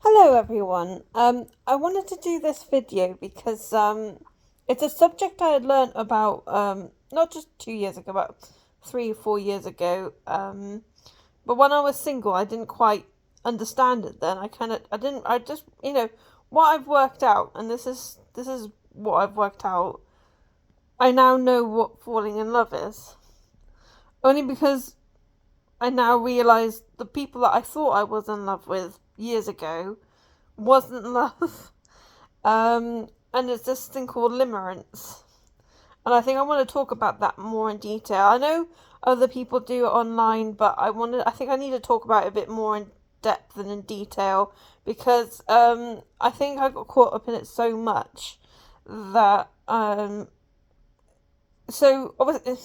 Hello everyone. I wanted to do this video because it's a subject I had learnt about not just 2 years ago, but 3 or 4 years ago. But when I was single, I didn't quite understand it then. I didn't I just what I've worked out, and this is what I've worked out. I now know what falling in love is. Only because I now realise the people that I thought I was in love with years ago wasn't love. And it's this thing called limerance. And I think I want to talk about that more in detail. I know other people do it online, but I think I need to talk about it a bit more in depth and in detail because I think I got caught up in it so much that so obviously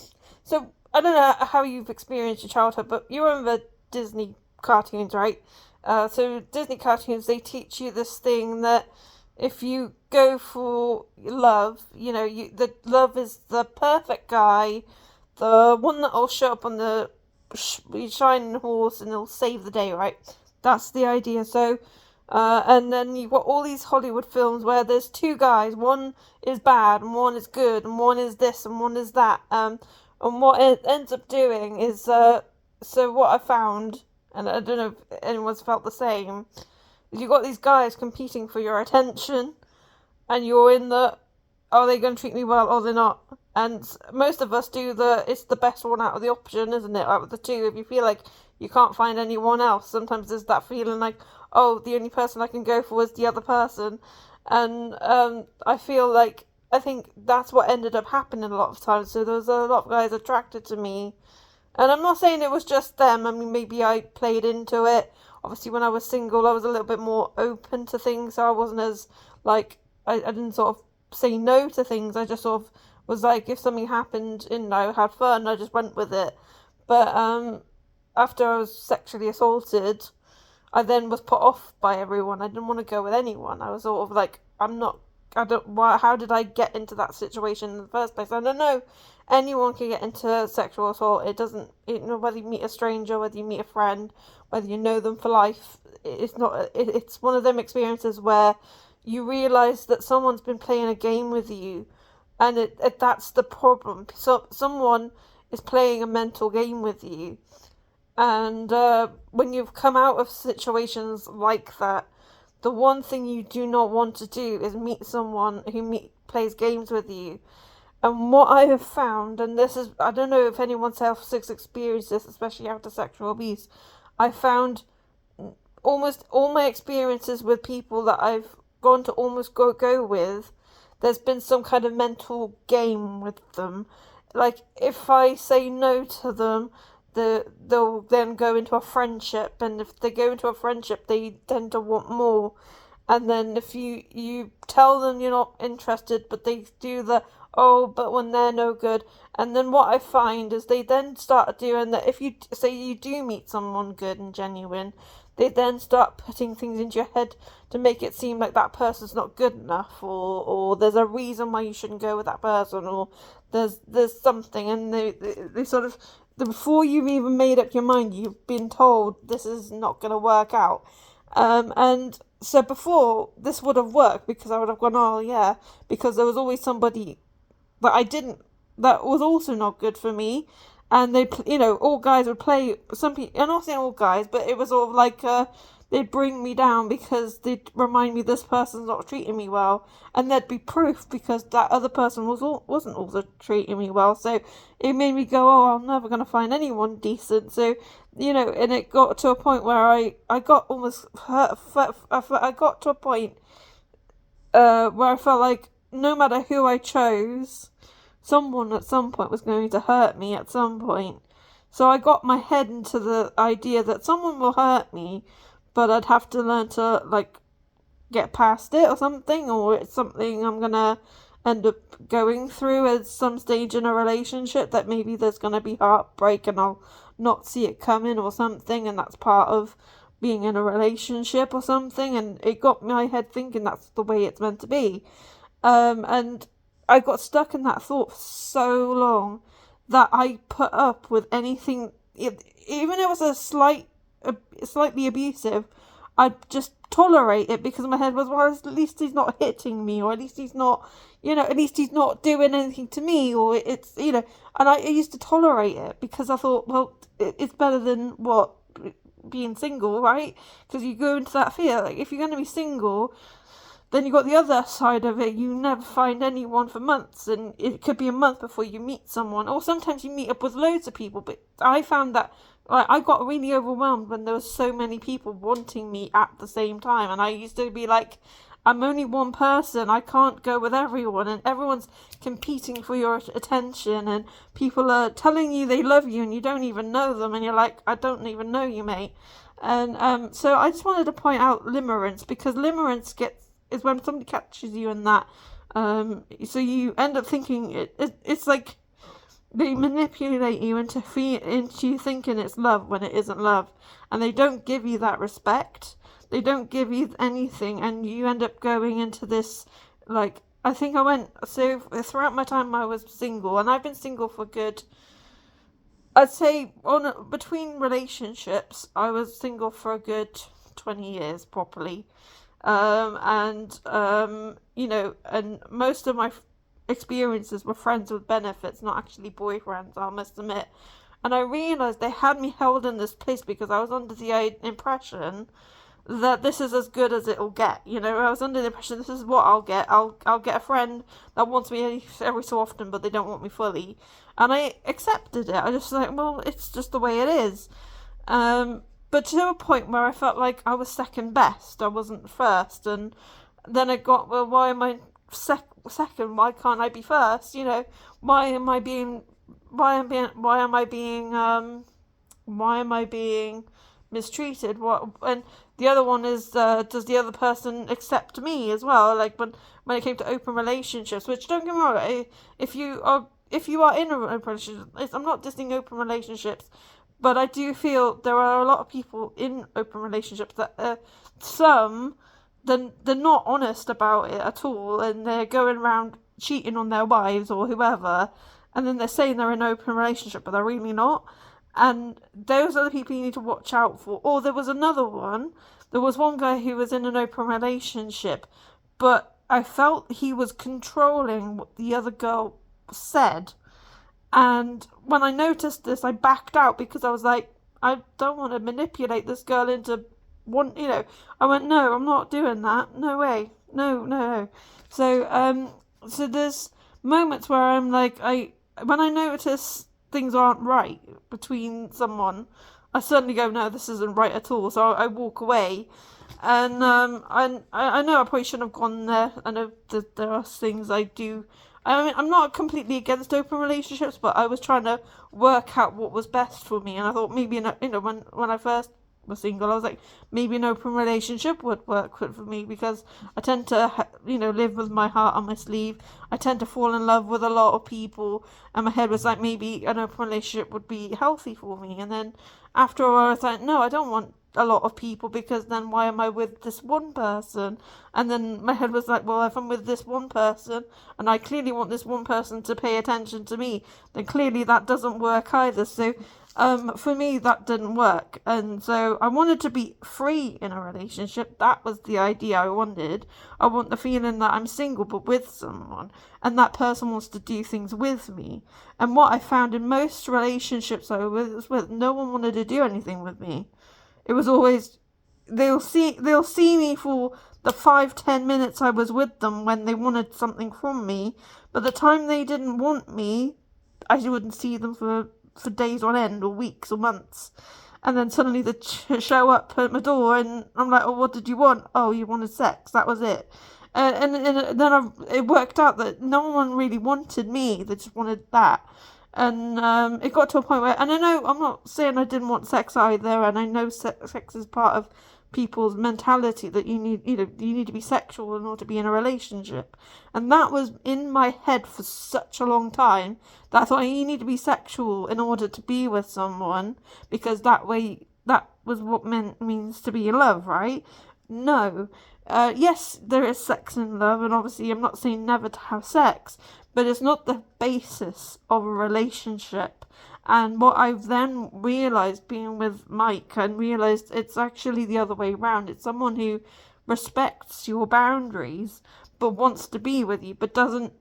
so I don't know how you've experienced your childhood, but you remember Disney cartoons, right? So Disney cartoons, they teach you this thing that if you go for love, the love is the perfect guy, the one that'll show up on the shining horse and he'll save the day, right? That's the idea. So, and then you've got all these Hollywood films where there's two guys, one is bad and one is good, and one is this and one is that. And what it ends up doing is, so what I found, and I don't know if anyone's felt the same, is you've got these guys competing for your attention, and you're in the, are they going to treat me well or they're not? And most of us do it's the best one out of the option, isn't it? Out of the two, if you feel like you can't find anyone else, sometimes there's that feeling like, oh, the only person I can go for is the other person. And I think that's what ended up happening a lot of times. So there was a lot of guys attracted to me. And I'm not saying it was just them. I mean, maybe I played into it. Obviously, when I was single, I was a little bit more open to things. So I wasn't as, I didn't sort of say no to things. I just sort of was like, if something happened and I had fun, I just went with it. But after I was sexually assaulted, I then was put off by everyone. I didn't want to go with anyone. I was sort of like, I don't, why, how did I get into that situation in the first place? I don't know. Anyone can get into sexual assault. It doesn't, whether you meet a stranger, whether you meet a friend, whether you know them for life. It's not, it's one of them experiences where you realise that someone's been playing a game with you, and that's the problem. So someone is playing a mental game with you, and when you've come out of situations like that, the one thing you do not want to do is meet someone who plays games with you. And what I have found, and this is, I don't know if anyone else has experienced this, especially after sexual abuse, I found almost all my experiences with people that I've gone to almost go with, there's been some kind of mental game with them. Like, if I say no to them, they'll then go into a friendship, and if they go into a friendship, they tend to want more. And then if you tell them you're not interested, but they do the, oh, but when they're no good. And then what I find is they then start doing that. If you say you do meet someone good and genuine, they then start putting things into your head to make it seem like that person's not good enough, or there's a reason why you shouldn't go with that person, or there's something. And they sort of, before you've even made up your mind, you've been told this is not going to work out. And so before, this would have worked because I would have gone, oh yeah, because there was always somebody that I didn't, that was also not good for me. And they, all guys would play, some people, I'm not saying all guys, but it was sort of like, they'd bring me down because they'd remind me this person's not treating me well. And there'd be proof because that other person wasn't also treating me well. So it made me go, oh, I'm never going to find anyone decent. So, and it got to a point where I got almost hurt. I got to a point where I felt like no matter who I chose, someone at some point was going to hurt me at some point. So I got my head into the idea that someone will hurt me, but I'd have to learn to, get past it or something, or it's something I'm gonna end up going through at some stage in a relationship, that maybe there's gonna be heartbreak and I'll not see it coming or something, and that's part of being in a relationship or something. And it got my head thinking that's the way it's meant to be. And I got stuck in that thought for so long that I put up with anything, even if it was slightly abusive. I'd just tolerate it because my head was, well, at least he's not hitting me, or at least he's not, at least he's not doing anything to me, or it's, and I used to tolerate it because I thought, well, it's better than what, being single, right? Because you go into that fear, like, if you're going to be single, then you got the other side of it. You never find anyone for months, and it could be a month before you meet someone, or sometimes you meet up with loads of people. But I found that, like, I got really overwhelmed when there was so many people wanting me at the same time, and I used to be like, I'm only one person, I can't go with everyone, and everyone's competing for your attention, and people are telling you they love you and you don't even know them, and you're like, I don't even know you, mate. And so I just wanted to point out limerance, because limerance is when somebody catches you in that. So you end up thinking it's like they manipulate you into thinking it's love when it isn't love, and they don't give you that respect. They don't give you anything, and you end up going into this, like, I think so throughout my time I was single, and I've been single for good, I'd say, between relationships, I was single for a good 20 years properly. And most of my experiences were friends with benefits, not actually boyfriends, I must admit. And I realised they had me held in this place because I was under the impression that this is as good as it'll get. I was under the impression this is what I'll get. I'll get a friend that wants me every so often, but they don't want me fully. And I accepted it. I just like, well, it's just the way it is. But to a point where I felt like I was second best. I wasn't first. And then I got, well, why am I second? Why can't I be first? Why am I being mistreated? And the other one is, does the other person accept me as well? Like when it came to open relationships, which, don't get me wrong, if you are in a open relationship, I'm not dissing open relationships, but I do feel there are a lot of people in open relationships that they're not honest about it at all, and they're going around cheating on their wives or whoever, and then they're saying they're in an open relationship, but they're really not. And those are the people you need to watch out for. Or there was another one. There was one guy who was in an open relationship, but I felt he was controlling what the other girl said. And when I noticed this, I backed out because I was like, I don't want to manipulate this girl into one. I went, no, I'm not doing that. No way. No. So there's moments where I'm like, when I notice things aren't right between someone, I suddenly go, no, this isn't right at all. So I walk away. And I know I probably shouldn't have gone there. I know that there are things I do. I mean, I'm not completely against open relationships, but I was trying to work out what was best for me. And I thought maybe, when I first was single, I was like, maybe an open relationship would work for me, because I tend to, live with my heart on my sleeve. I tend to fall in love with a lot of people, and my head was like, maybe an open relationship would be healthy for me. And then after a while, I was like, no, I don't want a lot of people, because then why am I with this one person? And then my head was like, well, if I'm with this one person and I clearly want this one person to pay attention to me, then clearly that doesn't work either. So for me, that didn't work. And so I wanted to be free in a relationship. That was the idea I wanted. I want the feeling that I'm single but with someone, and that person wants to do things with me. And what I found in most relationships I was with, no one wanted to do anything with me. It was always, they'll see me for the 5-10 minutes I was with them when they wanted something from me, but the time they didn't want me, I wouldn't see them for days on end, or weeks, or months. And then suddenly they show up at my door, and I'm like, oh, what did you want? Oh, you wanted sex. That was it. And then it worked out that no one really wanted me. They just wanted that. And it got to a point where, and I know, I'm not saying I didn't want sex either, and I know sex is part of people's mentality, that you need to be sexual in order to be in a relationship. And that was in my head for such a long time, that I thought, you need to be sexual in order to be with someone, because that way, that was what means to be in love, right? No. Yes, there is sex in love, and obviously I'm not saying never to have sex, but it's not the basis of a relationship. And what I've then realised being with Mike, and realised it's actually the other way around. It's someone who respects your boundaries but wants to be with you, but doesn't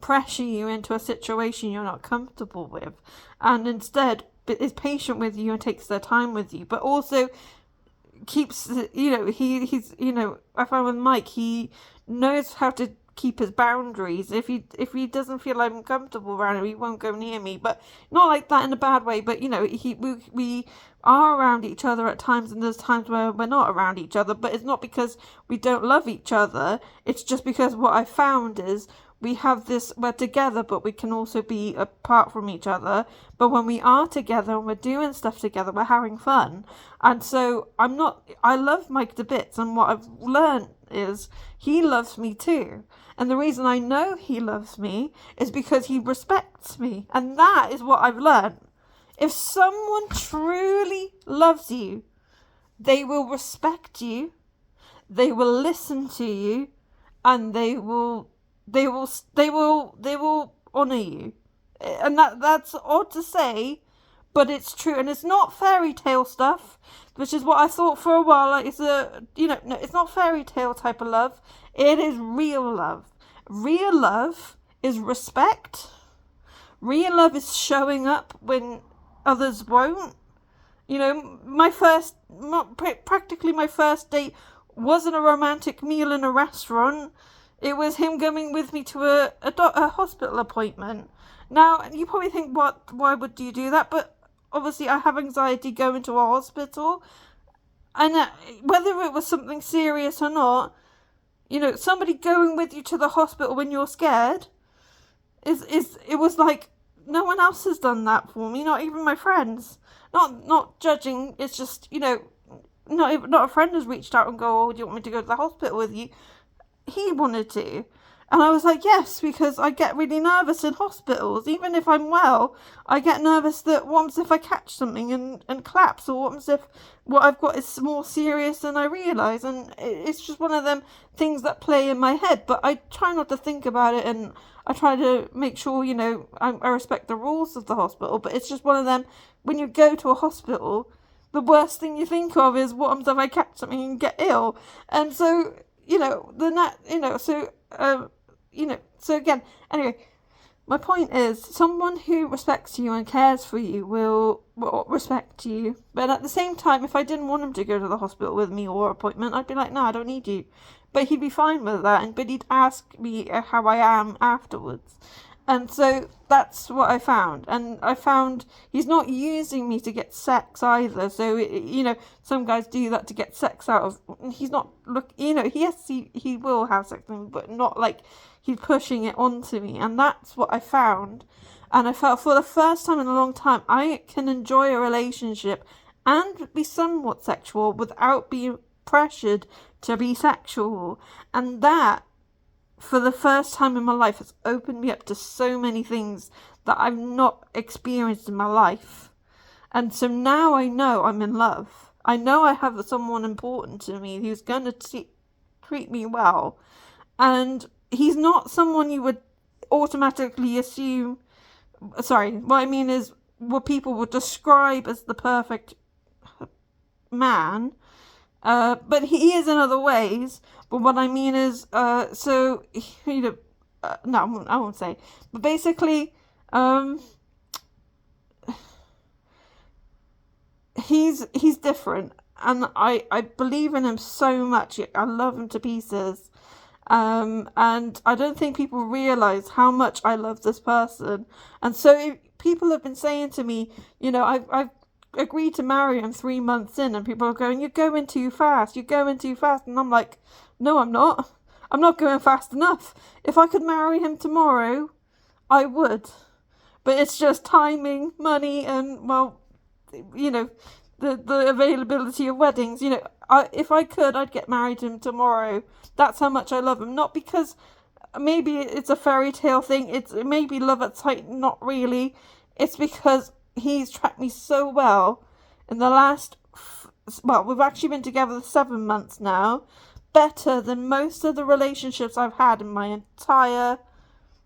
pressure you into a situation you're not comfortable with, and instead is patient with you and takes their time with you, but also keeps, I find with Mike, he knows how to keep his boundaries. If he doesn't feel I'm comfortable around him, he won't go near me, but not like that in a bad way. But we are around each other at times, and there's times where we're not around each other, but it's not because we don't love each other. It's just because what I found is we're together, but we can also be apart from each other. But when we are together and we're doing stuff together, we're having fun. And so I love Mike to bits, and what I've learned is he loves me too. And the reason I know he loves me is because he respects me. And that is what I've learned. If someone truly loves you, they will respect you, they will listen to you, and they will honour you. And that's odd to say, but it's true. And it's not fairy tale stuff, which is what I thought for a while. Like, it's no, it's not fairy tale type of love. It is real love. Real love is respect. Real love is showing up when others won't. Practically my first date wasn't a romantic meal in a restaurant. It was him going with me to a hospital appointment. Now, you probably think, why would you do that? But obviously I have anxiety going to a hospital. And whether it was something serious or not, somebody going with you to the hospital when you're scared, it was like, no one else has done that for me, not even my friends. Not judging, it's just, not a friend has reached out and go, oh, do you want me to go to the hospital with you? He wanted to. And I was like, yes, because I get really nervous in hospitals. Even if I'm well, I get nervous that what happens if I catch something and collapse, or what happens if what I've got is more serious than I realise. And it's just one of them things that play in my head. But I try not to think about it, and I try to make sure, I respect the rules of the hospital. But it's just one of them, when you go to a hospital, the worst thing you think of is what happens if I catch something and get ill. And so, so again, anyway, my point is, someone who respects you and cares for you will respect you. But at the same time, if I didn't want him to go to the hospital with me or appointment, I'd be like, no, I don't need you. But he'd be fine with that, but he'd ask me how I am afterwards. And so that's what I found. And I found he's not using me to get sex either. So, some guys do that to get sex out of. He's not, he will have sex with me, but not like he's pushing it onto me. And that's what I found. And I felt for the first time in a long time, I can enjoy a relationship and be somewhat sexual without being pressured to be sexual. And that, for the first time in my life, has opened me up to so many things that I've not experienced in my life. And so now I know I'm in love. I know I have someone important to me who's going to treat me well. And he's not someone you would automatically assume... Sorry, what I mean is what people would describe as the perfect man. But he is in other ways. But what I mean is, no, I won't say. But basically, he's different, and I believe in him so much. I love him to pieces. And I don't think people realise how much I love this person. And so people have been saying to me, I've agreed to marry him 3 months in, and people are going, you're going too fast, and I'm like, no, I'm not going fast enough. If I could marry him tomorrow, I would, but it's just timing, money, and the availability of weddings. If I could, I'd get married to him tomorrow. That's how much I love him. Not because maybe it's a fairy tale thing, it's maybe love at sight, not really. It's because he's tracked me so well in the last, we've actually been together 7 months now, better than most of the relationships I've had in my entire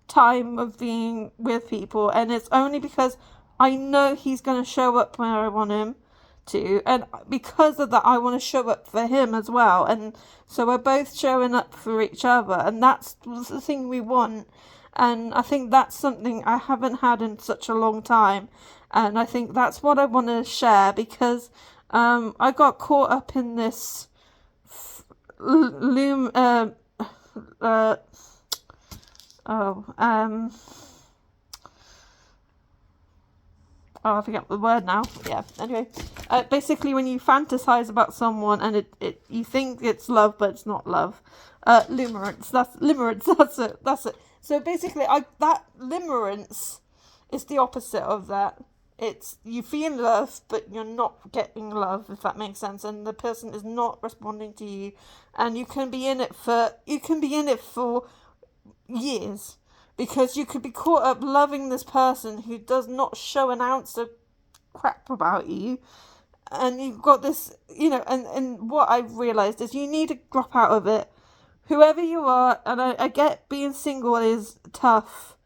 time of being with people, and it's only because I know he's going to show up where I want him to, and because of that I want to show up for him as well, and so we're both showing up for each other, and that's the thing we want. And I think that's something I haven't had in such a long time, and I think that's what I want to share, because I got caught up in this loom I forget the word now. Yeah. Anyway, basically, when you fantasize about someone and it you think it's love, but it's not love. Limerance. That's limerance. That's it. So basically, that limerance is the opposite of that. It's you feel love, but you're not getting love, if that makes sense, and the person is not responding to you, and you can be in it for years. Because you could be caught up loving this person who does not show an ounce of crap about you. And you've got this, and what I've realised is you need to drop out of it. Whoever you are, and I get being single is tough.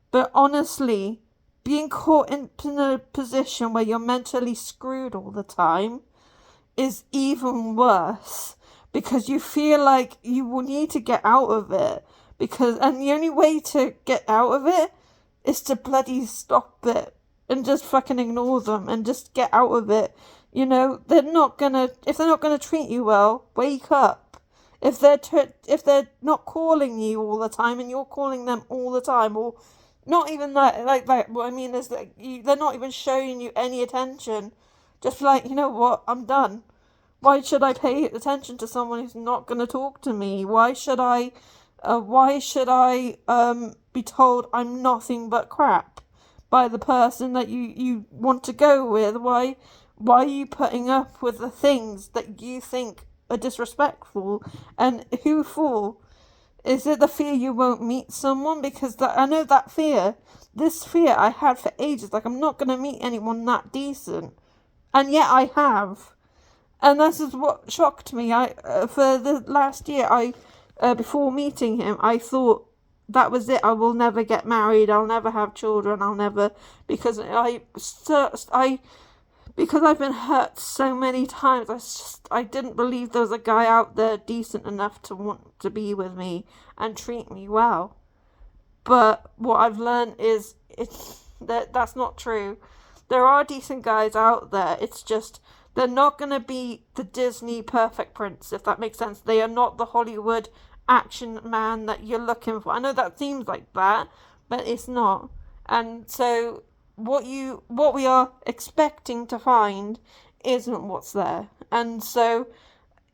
But honestly, being caught in a position where you're mentally screwed all the time is even worse. Because you feel like you will need to get out of it. And the only way to get out of it is to bloody stop it and just fucking ignore them and just get out of it. If they're not gonna treat you well, wake up. If they're not calling you all the time and you're calling them all the time, or not even that, like that. What I mean is that they're not even showing you any attention. Just like, you know what, I'm done. Why should I pay attention to someone who's not gonna talk to me? Why should I be told I'm nothing but crap by the person that you want to go with? Why are you putting up with the things that you think are disrespectful? And who for? Is it the fear you won't meet someone? Because I know that fear. This fear I had for ages. Like, I'm not going to meet anyone that decent. And yet I have. And this is what shocked me. For the last year, before meeting him, I thought that was it. I will never get married. I'll never have children. Because I've been hurt so many times. I didn't believe there was a guy out there decent enough to want to be with me and treat me well. But what I've learned is that's not true. There are decent guys out there. It's just they're not going to be the Disney perfect prince, if that makes sense. They are not the Hollywood action man that you're looking for. I know that seems like that, but it's not. And so what we are expecting to find isn't what's there. And so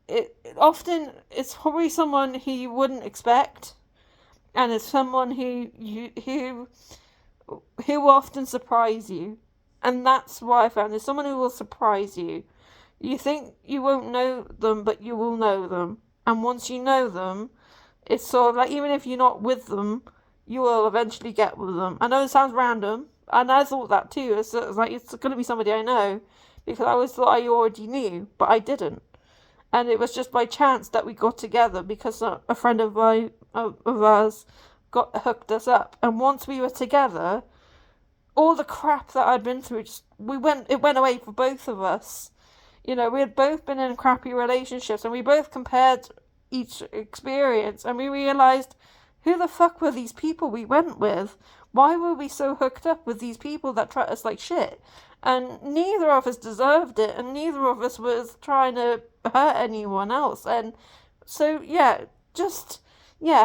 it's probably someone who you wouldn't expect, and it's someone who will often surprise you. And that's what I found. There's someone who will surprise you. You think you won't know them, but you will know them. And once you know them, it's sort of like, even if you're not with them, you will eventually get with them. I know it sounds random, and I thought that too. It's like, it's going to be somebody I know, because I always thought I already knew, but I didn't. And it was just by chance that we got together, because a friend of ours hooked us up. And once we were together, all the crap that I'd been through, it went away for both of us. We had both been in crappy relationships, and we both compared each experience, and we realised, who the fuck were these people we went with? Why were we so hooked up with these people that treat us like shit? And neither of us deserved it, and neither of us was trying to hurt anyone else. And so,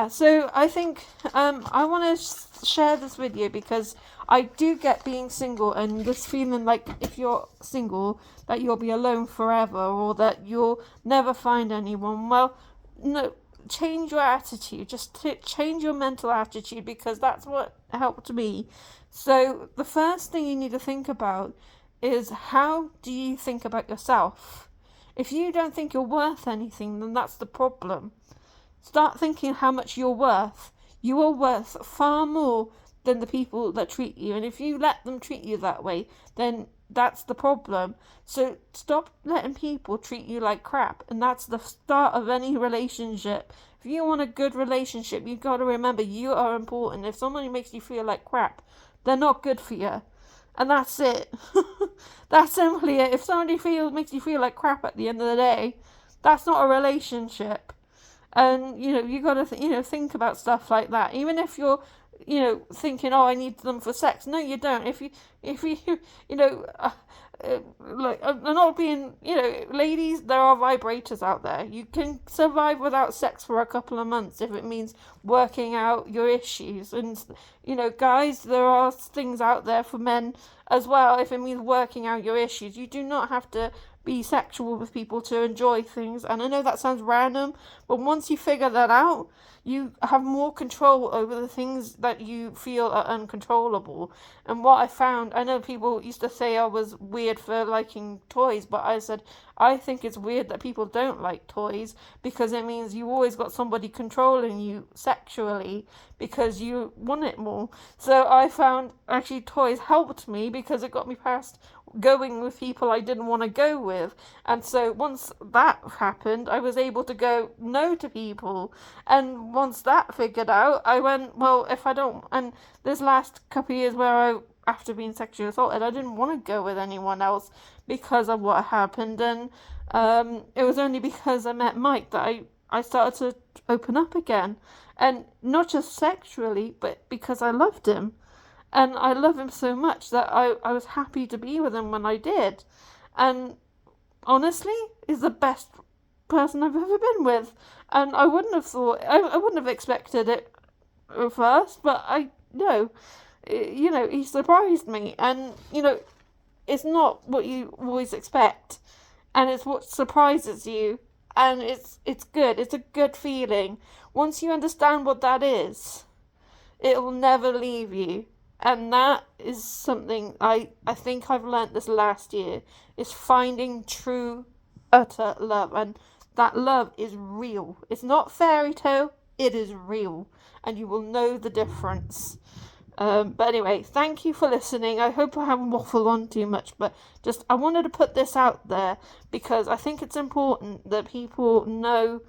so I think I want to share this video, because I do get being single and this feeling like, if you're single, that you'll be alone forever, or that you'll never find anyone. Well, no, change your attitude. Just change your mental attitude, because that's what helped me. So the first thing you need to think about is, how do you think about yourself? If you don't think you're worth anything, then that's the problem. Start thinking how much you're worth. You are worth far more than the people that treat you. And if you let them treat you that way, then that's the problem. So stop letting people treat you like crap, and that's the start of any relationship. If you want a good relationship, you've got to remember you are important. If somebody makes you feel like crap, they're not good for you. And that's it. That's simply it. If somebody makes you feel like crap at the end of the day, that's not a relationship. And you got to think about stuff like that. Even if you're thinking, oh, I need them for sex. No, you don't. If you like, I'm not being, ladies, there are vibrators out there. You can survive without sex for a couple of months if it means working out your issues. And guys, there are things out there for men as well if it means working out your issues. You do not have to be sexual with people to enjoy things. And I know that sounds random, but once you figure that out, you have more control over the things that you feel are uncontrollable. And what I found, I know people used to say I was weird for liking toys, but I said I think it's weird that people don't like toys, because it means you always got somebody controlling you sexually because you want it more. So I found actually toys helped me because it got me past going with people I didn't want to go with. And so once that happened, I was able to go no to people. And once that figured out, I went, well, if I don't, and this last couple of years where after being sexually assaulted, I didn't want to go with anyone else because of what happened. And it was only because I met Mike that I started to open up again. And not just sexually, but because I loved him. And I love him so much that I was happy to be with him when I did. And honestly, he's the best person I've ever been with. And I wouldn't have thought, I wouldn't have expected it at first, but I know, he surprised me. And, it's not what you always expect. And it's what surprises you. And it's good. It's a good feeling. Once you understand what that is, it will never leave you. And that is something I think I've learnt this last year, is finding true, utter love. And that love is real. It's not fairy tale, it is real. And you will know the difference. But anyway, thank you for listening. I hope I haven't waffled on too much, but just I wanted to put this out there because I think it's important that people know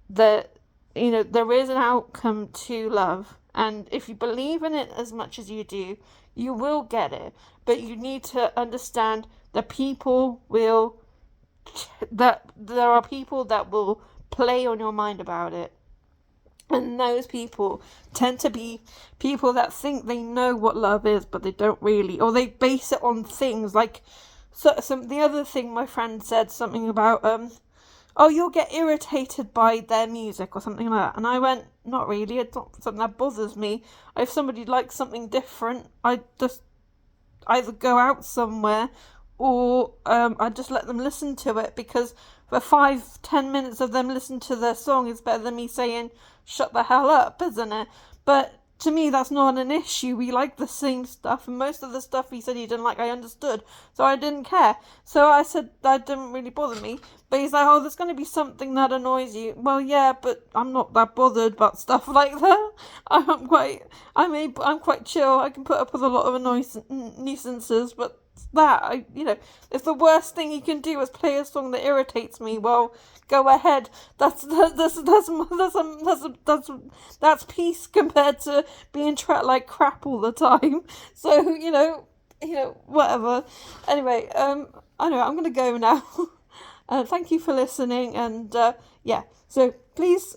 that, there is an outcome to love. And if you believe in it as much as you do, you will get it. But you need to understand that that there are people that will play on your mind about it. And those people tend to be people that think they know what love is, but they don't really. Or they base it on things like, the other thing my friend said something about, oh, you'll get irritated by their music or something like that. And I went, not really, it's not something that bothers me. If somebody likes something different, I just either go out somewhere or I just let them listen to it, because for 5-10 minutes of them listening to their song is better than me saying, shut the hell up, isn't it? But to me, that's not an issue. We like the same stuff, and most of the stuff he said he didn't like, I understood, so I didn't care. So I said that didn't really bother me. But he's like, oh, there's going to be something that annoys you. Well, yeah, but I'm not that bothered about stuff like that. I'm quite chill. I can put up with a lot of nuisances, but that, if the worst thing you can do is play a song that irritates me, well, go ahead. That's peace compared to being trapped like crap all the time. So whatever. Anyway, anyway, I'm gonna go now. Thank you for listening, and so please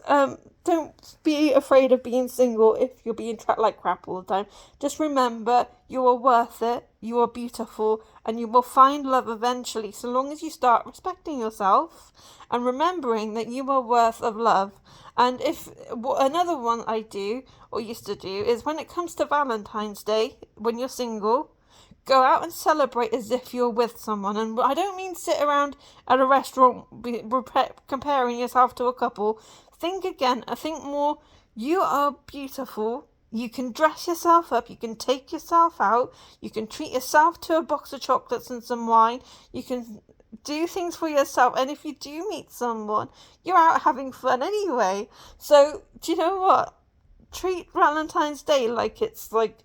don't be afraid of being single if you're being trapped like crap all the time. Just remember, you are worth it, you are beautiful, and you will find love eventually, so long as you start respecting yourself and remembering that you are worth of love. And another one I do, or used to do, is when it comes to Valentine's Day, when you're single, go out and celebrate as if you're with someone. And I don't mean sit around at a restaurant comparing yourself to a couple. Think again. I think more. You are beautiful. You can dress yourself up. You can take yourself out. You can treat yourself to a box of chocolates and some wine. You can do things for yourself. And if you do meet someone, you're out having fun anyway. So, do you know what? Treat Valentine's Day like it's like,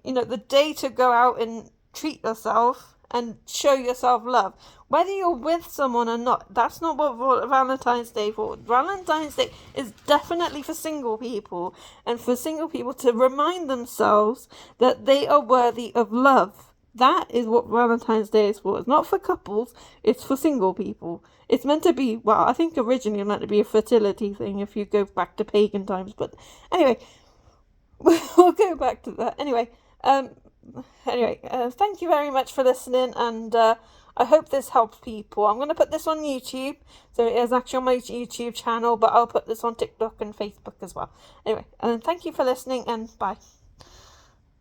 the day to go out and treat yourself, and show yourself love. Whether you're with someone or not, that's not what Valentine's Day for. Valentine's Day is definitely for single people, and for single people to remind themselves that they are worthy of love. That is what Valentine's Day is for. It's not for couples, it's for single people. It's meant to be, well, I think originally meant to be a fertility thing if you go back to pagan times, but anyway, we'll go back to that. Thank you very much for listening, and I hope this helps people. I'm going to put this on YouTube, so it is actually on my YouTube channel, but I'll put this on TikTok and Facebook as well. Anyway, thank you for listening, and bye.